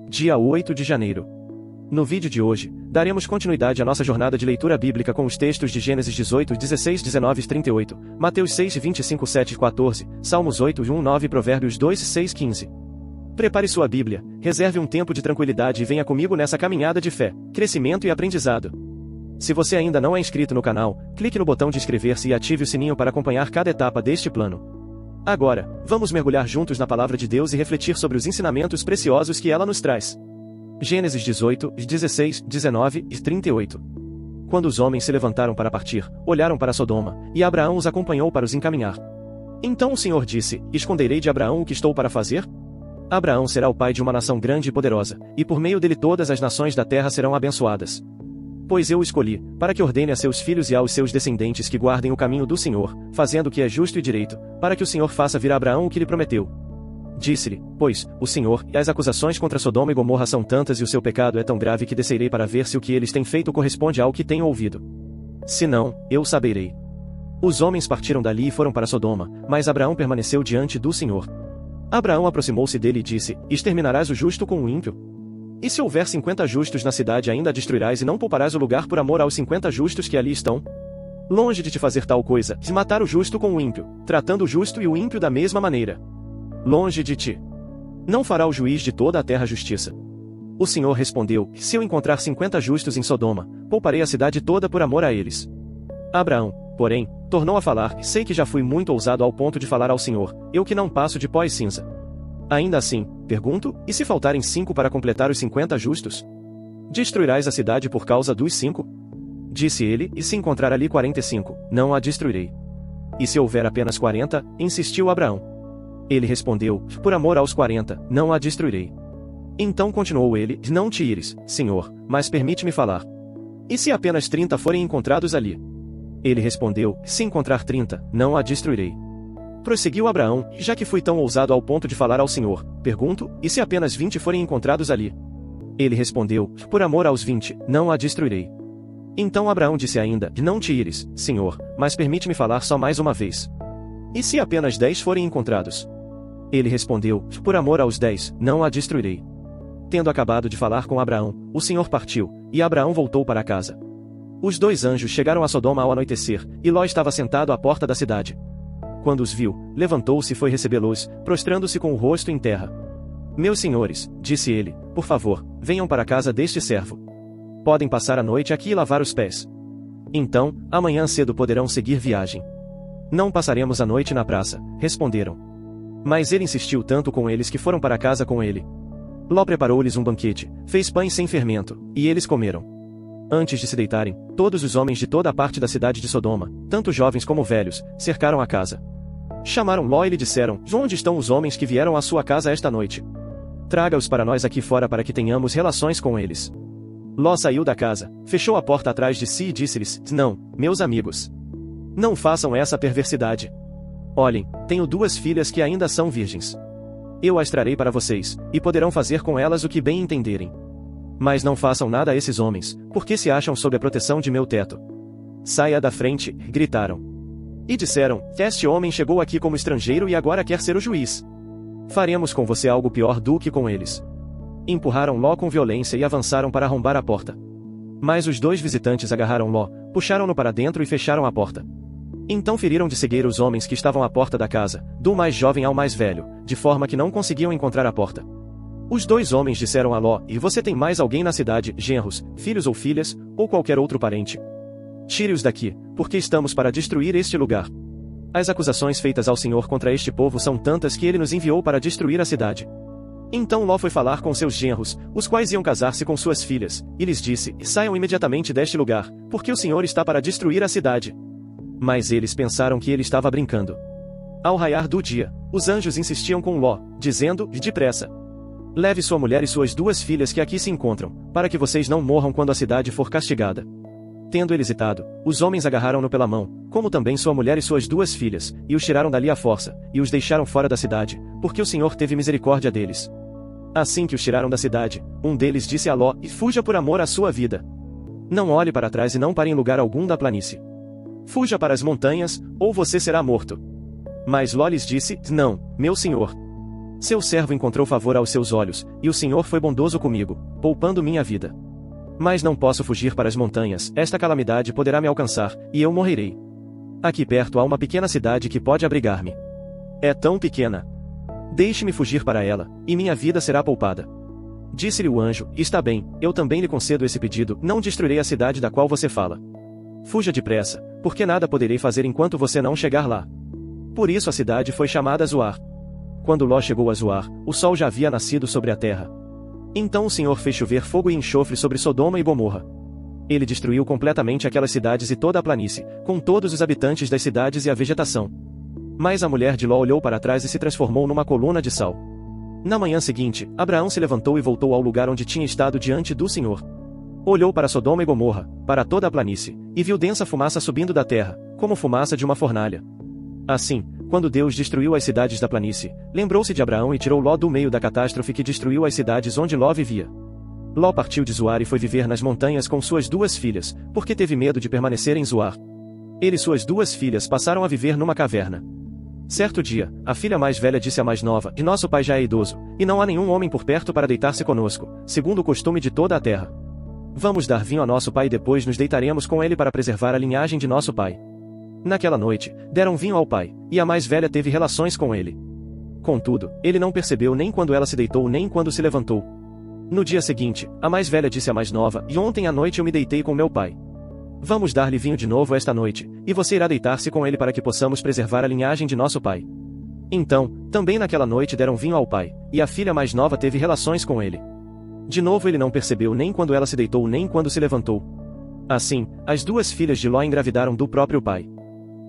Dia 8 de janeiro. No vídeo de hoje, daremos continuidade à nossa jornada de leitura bíblica com os textos de Gênesis 18, 16, 19 e 38, Mateus 6, 25, 7 e 14, Salmos 8, 1, 9 e Provérbios 2, 6, 15. Prepare sua Bíblia, reserve um tempo de tranquilidade e venha comigo nessa caminhada de fé, crescimento e aprendizado. Se você ainda não é inscrito no canal, clique no botão de inscrever-se e ative o sininho para acompanhar cada etapa deste plano. Agora, vamos mergulhar juntos na Palavra de Deus e refletir sobre os ensinamentos preciosos que ela nos traz. Gênesis 18, 16, 19 e 38. Quando os homens se levantaram para partir, olharam para Sodoma, e Abraão os acompanhou para os encaminhar. Então o Senhor disse: Esconderei de Abraão o que estou para fazer? Abraão será o pai de uma nação grande e poderosa, e por meio dele todas as nações da terra serão abençoadas. Pois eu o escolhi, para que ordene a seus filhos e aos seus descendentes que guardem o caminho do Senhor, fazendo o que é justo e direito, para que o Senhor faça vir a Abraão o que lhe prometeu. Disse-lhe, pois, o Senhor, e as acusações contra Sodoma e Gomorra são tantas e o seu pecado é tão grave que descerei para ver se o que eles têm feito corresponde ao que tenho ouvido. Se não, eu saberei. Os homens partiram dali e foram para Sodoma, mas Abraão permaneceu diante do Senhor. Abraão aproximou-se dele e disse: Exterminarás o justo com o ímpio? E se houver 50 justos na cidade ainda a destruirás e não pouparás o lugar por amor aos 50 justos que ali estão? Longe de te fazer tal coisa, de matar o justo com o ímpio, tratando o justo e o ímpio da mesma maneira. Longe de ti. Não fará o juiz de toda a terra justiça. O Senhor respondeu: Se eu encontrar 50 justos em Sodoma, pouparei a cidade toda por amor a eles. Abraão, porém, tornou a falar: Sei que já fui muito ousado ao ponto de falar ao Senhor, eu que não passo de pó e cinza. Ainda assim, pergunto, e se faltarem 5 para completar os 50 justos? Destruirás a cidade por causa dos 5? Disse ele, e se encontrar ali 45, não a destruirei. E se houver apenas 40, insistiu Abraão. Ele respondeu: Por amor aos 40, não a destruirei. Então continuou ele: Não te ires, Senhor, mas permite-me falar. E se apenas 30 forem encontrados ali? Ele respondeu: Se encontrar 30, não a destruirei. Prosseguiu Abraão: Já que fui tão ousado ao ponto de falar ao Senhor, pergunto, e se apenas 20 forem encontrados ali? Ele respondeu: Por amor aos 20, não a destruirei. Então Abraão disse ainda: Não te ires, Senhor, mas permite-me falar só mais uma vez. E se apenas 10 forem encontrados? Ele respondeu: Por amor aos 10, não a destruirei. Tendo acabado de falar com Abraão, o Senhor partiu, e Abraão voltou para casa. Os 2 anjos chegaram a Sodoma ao anoitecer, e Ló estava sentado à porta da cidade. Quando os viu, levantou-se e foi recebê-los, prostrando-se com o rosto em terra. Meus senhores, disse ele, por favor, venham para a casa deste servo. Podem passar a noite aqui e lavar os pés. Então, amanhã cedo poderão seguir viagem. Não passaremos a noite na praça, responderam. Mas ele insistiu tanto com eles que foram para casa com ele. Ló preparou-lhes um banquete, fez pães sem fermento, e eles comeram. Antes de se deitarem, todos os homens de toda a parte da cidade de Sodoma, tanto jovens como velhos, cercaram a casa. Chamaram Ló e lhe disseram: Onde estão os homens que vieram à sua casa esta noite? Traga-os para nós aqui fora para que tenhamos relações com eles. Ló saiu da casa, fechou a porta atrás de si e disse-lhes: Não, meus amigos. Não façam essa perversidade. Olhem, tenho 2 filhas que ainda são virgens. Eu as trarei para vocês, e poderão fazer com elas o que bem entenderem. Mas não façam nada a esses homens, porque se acham sob a proteção de meu teto. Saia da frente, gritaram. E disseram: Este homem chegou aqui como estrangeiro e agora quer ser o juiz. Faremos com você algo pior do que com eles. Empurraram Ló com violência e avançaram para arrombar a porta. Mas os 2 visitantes agarraram Ló, puxaram-no para dentro e fecharam a porta. Então feriram de cegueira os homens que estavam à porta da casa, do mais jovem ao mais velho, de forma que não conseguiam encontrar a porta. Os 2 homens disseram a Ló: E você tem mais alguém na cidade, genros, filhos ou filhas, ou qualquer outro parente? Tire-os daqui, porque estamos para destruir este lugar. As acusações feitas ao Senhor contra este povo são tantas que ele nos enviou para destruir a cidade. Então Ló foi falar com seus genros, os quais iam casar-se com suas filhas, e lhes disse: Saiam imediatamente deste lugar, porque o Senhor está para destruir a cidade. Mas eles pensaram que ele estava brincando. Ao raiar do dia, os anjos insistiam com Ló, dizendo: Depressa. Leve sua mulher e suas 2 filhas que aqui se encontram, para que vocês não morram quando a cidade for castigada. Tendo ele hesitado, os homens agarraram-no pela mão, como também sua mulher e suas 2 filhas, e os tiraram dali à força, e os deixaram fora da cidade, porque o Senhor teve misericórdia deles. Assim que os tiraram da cidade, um deles disse a Ló: E fuja por amor à sua vida. Não olhe para trás e não pare em lugar algum da planície. Fuja para as montanhas, ou você será morto. Mas Ló lhes disse: Não, meu senhor. Seu servo encontrou favor aos seus olhos, e o Senhor foi bondoso comigo, poupando minha vida. Mas não posso fugir para as montanhas, esta calamidade poderá me alcançar, e eu morrerei. Aqui perto há uma pequena cidade que pode abrigar-me. É tão pequena. Deixe-me fugir para ela, e minha vida será poupada. Disse-lhe o anjo: está bem, eu também lhe concedo esse pedido, não destruirei a cidade da qual você fala. Fuja depressa, porque nada poderei fazer enquanto você não chegar lá. Por isso a cidade foi chamada Zoar. Quando Ló chegou a Zoar, o sol já havia nascido sobre a terra. Então o Senhor fez chover fogo e enxofre sobre Sodoma e Gomorra. Ele destruiu completamente aquelas cidades e toda a planície, com todos os habitantes das cidades e a vegetação. Mas a mulher de Ló olhou para trás e se transformou numa coluna de sal. Na manhã seguinte, Abraão se levantou e voltou ao lugar onde tinha estado diante do Senhor. Olhou para Sodoma e Gomorra, para toda a planície, e viu densa fumaça subindo da terra, como fumaça de uma fornalha. Assim, quando Deus destruiu as cidades da planície, lembrou-se de Abraão e tirou Ló do meio da catástrofe que destruiu as cidades onde Ló vivia. Ló partiu de Zoar e foi viver nas montanhas com suas 2 filhas, porque teve medo de permanecer em Zoar. Ele e suas 2 filhas passaram a viver numa caverna. Certo dia, a filha mais velha disse à mais nova: e nosso pai já é idoso, e não há nenhum homem por perto para deitar-se conosco, segundo o costume de toda a terra. Vamos dar vinho a nosso pai e depois nos deitaremos com ele para preservar a linhagem de nosso pai. Naquela noite, deram vinho ao pai, e a mais velha teve relações com ele. Contudo, ele não percebeu nem quando ela se deitou nem quando se levantou. No dia seguinte, a mais velha disse à mais nova: e ontem à noite eu me deitei com meu pai. Vamos dar-lhe vinho de novo esta noite, e você irá deitar-se com ele para que possamos preservar a linhagem de nosso pai. Então, também naquela noite deram vinho ao pai, e a filha mais nova teve relações com ele. De novo ele não percebeu nem quando ela se deitou nem quando se levantou. Assim, as 2 filhas de Ló engravidaram do próprio pai.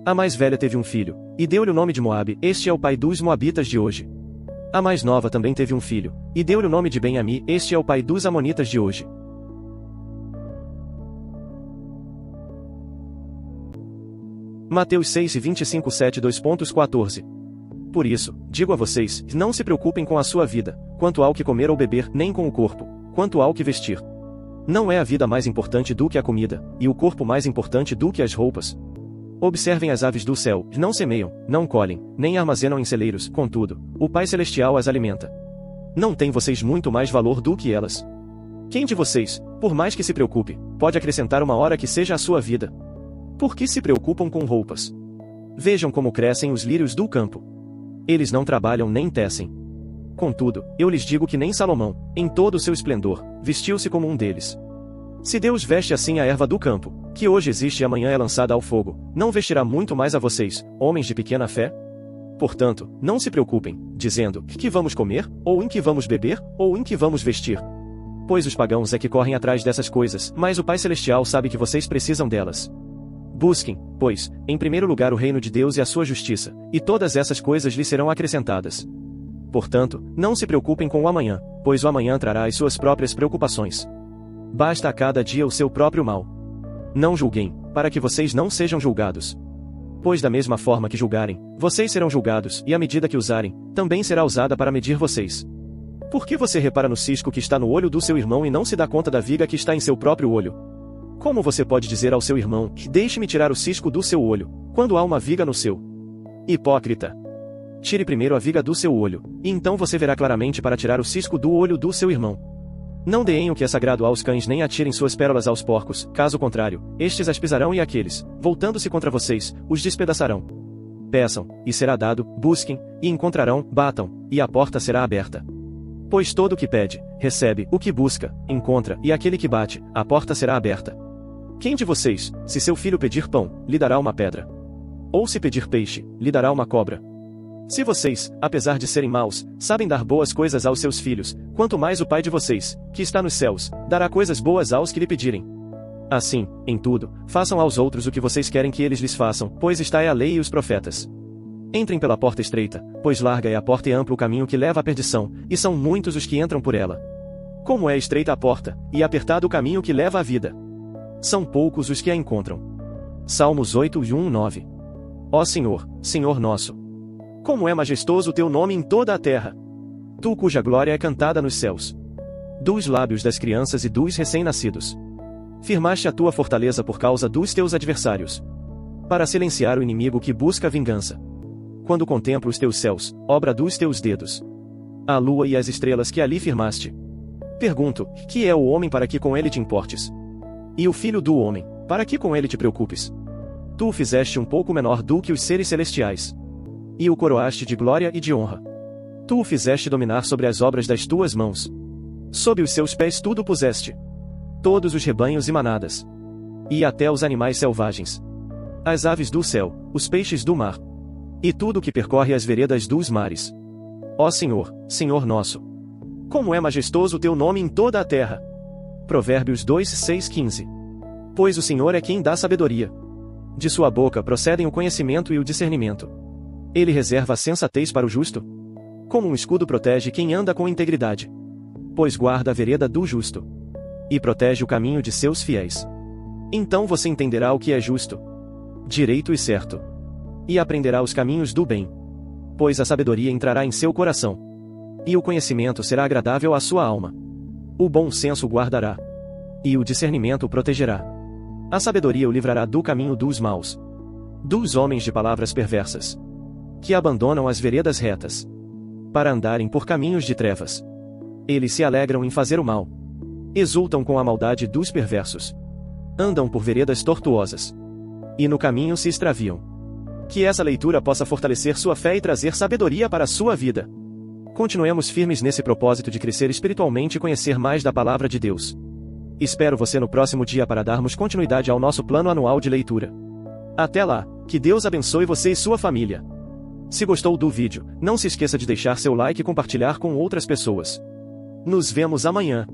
A mais velha teve um filho, e deu-lhe o nome de Moabe, este é o pai dos moabitas de hoje. A mais nova também teve um filho, e deu-lhe o nome de Ben-Ami, este é o pai dos amonitas de hoje. Mateus 6 e 25 7:2.14. Por isso, digo a vocês, não se preocupem com a sua vida, quanto ao que comer ou beber, nem com o corpo, quanto ao que vestir. Não é a vida mais importante do que a comida, e o corpo mais importante do que as roupas? Observem as aves do céu, não semeiam, não colhem, nem armazenam em celeiros, contudo, o Pai Celestial as alimenta. Não têm vocês muito mais valor do que elas? Quem de vocês, por mais que se preocupe, pode acrescentar uma hora que seja a sua vida? Por que se preocupam com roupas? Vejam como crescem os lírios do campo. Eles não trabalham nem tecem. Contudo, eu lhes digo que nem Salomão, em todo o seu esplendor, vestiu-se como um deles. Se Deus veste assim a erva do campo, que hoje existe e amanhã é lançada ao fogo, não vestirá muito mais a vocês, homens de pequena fé? Portanto, não se preocupem, dizendo: que vamos comer, ou em que vamos beber, ou em que vamos vestir? Pois os pagãos é que correm atrás dessas coisas, mas o Pai Celestial sabe que vocês precisam delas. Busquem, pois, em primeiro lugar o reino de Deus e a sua justiça, e todas essas coisas lhes serão acrescentadas. Portanto, não se preocupem com o amanhã, pois o amanhã trará as suas próprias preocupações. Basta a cada dia o seu próprio mal. Não julguem, para que vocês não sejam julgados. Pois da mesma forma que julgarem, vocês serão julgados, e a medida que usarem, também será usada para medir vocês. Por que você repara no cisco que está no olho do seu irmão e não se dá conta da viga que está em seu próprio olho? Como você pode dizer ao seu irmão: deixe-me tirar o cisco do seu olho, quando há uma viga no seu? Hipócrita! Tire primeiro a viga do seu olho, e então você verá claramente para tirar o cisco do olho do seu irmão. Não deem o que é sagrado aos cães nem atirem suas pérolas aos porcos, caso contrário, estes as pisarão e aqueles, voltando-se contra vocês, os despedaçarão. Peçam, e será dado, busquem, e encontrarão, batam, e a porta será aberta. Pois todo o que pede, recebe, o que busca, encontra, e aquele que bate, a porta será aberta. Quem de vocês, se seu filho pedir pão, lhe dará uma pedra? Ou se pedir peixe, lhe dará uma cobra? Se vocês, apesar de serem maus, sabem dar boas coisas aos seus filhos, quanto mais o Pai de vocês, que está nos céus, dará coisas boas aos que lhe pedirem. Assim, em tudo, façam aos outros o que vocês querem que eles lhes façam, pois esta é a lei e os profetas. Entrem pela porta estreita, pois larga é a porta e amplo o caminho que leva à perdição, e são muitos os que entram por ela. Como é estreita a porta, e apertado o caminho que leva à vida. São poucos os que a encontram. Salmos 8:1-9. Ó Senhor, Senhor nosso! Como é majestoso o teu nome em toda a terra! Tu cuja glória é cantada nos céus. Dos lábios das crianças e dos recém-nascidos. Firmaste a tua fortaleza por causa dos teus adversários. Para silenciar o inimigo que busca vingança. Quando contemplo os teus céus, obra dos teus dedos. a lua e as estrelas que ali firmaste. Pergunto, que é o homem para que com ele te importes? E o filho do homem, para que com ele te preocupes? Tu o fizeste um pouco menor do que os seres celestiais. E o coroaste de glória e de honra. Tu o fizeste dominar sobre as obras das tuas mãos. Sob os seus pés tudo puseste. Todos os rebanhos e manadas. E até os animais selvagens. As aves do céu, os peixes do mar. E tudo que percorre as veredas dos mares. Ó Senhor, Senhor nosso! Como é majestoso o teu nome em toda a terra! Provérbios 2, 6, 15. Pois o Senhor é quem dá sabedoria. De sua boca procedem o conhecimento e o discernimento. Ele reserva a sensatez para o justo. Como um escudo protege quem anda com integridade. Pois guarda a vereda do justo. E protege o caminho de seus fiéis. Então você entenderá o que é justo, direito e certo. E aprenderá os caminhos do bem. Pois a sabedoria entrará em seu coração. E o conhecimento será agradável à sua alma. O bom senso o guardará. E o discernimento o protegerá. A sabedoria o livrará do caminho dos maus. Dos homens de palavras perversas. Que abandonam as veredas retas. Para andarem por caminhos de trevas. Eles se alegram em fazer o mal. Exultam com a maldade dos perversos. Andam por veredas tortuosas. E no caminho se extraviam. Que essa leitura possa fortalecer sua fé e trazer sabedoria para a sua vida. Continuemos firmes nesse propósito de crescer espiritualmente e conhecer mais da Palavra de Deus. Espero você no próximo dia para darmos continuidade ao nosso plano anual de leitura. Até lá, que Deus abençoe você e sua família. Se gostou do vídeo, não se esqueça de deixar seu like e compartilhar com outras pessoas. Nos vemos amanhã.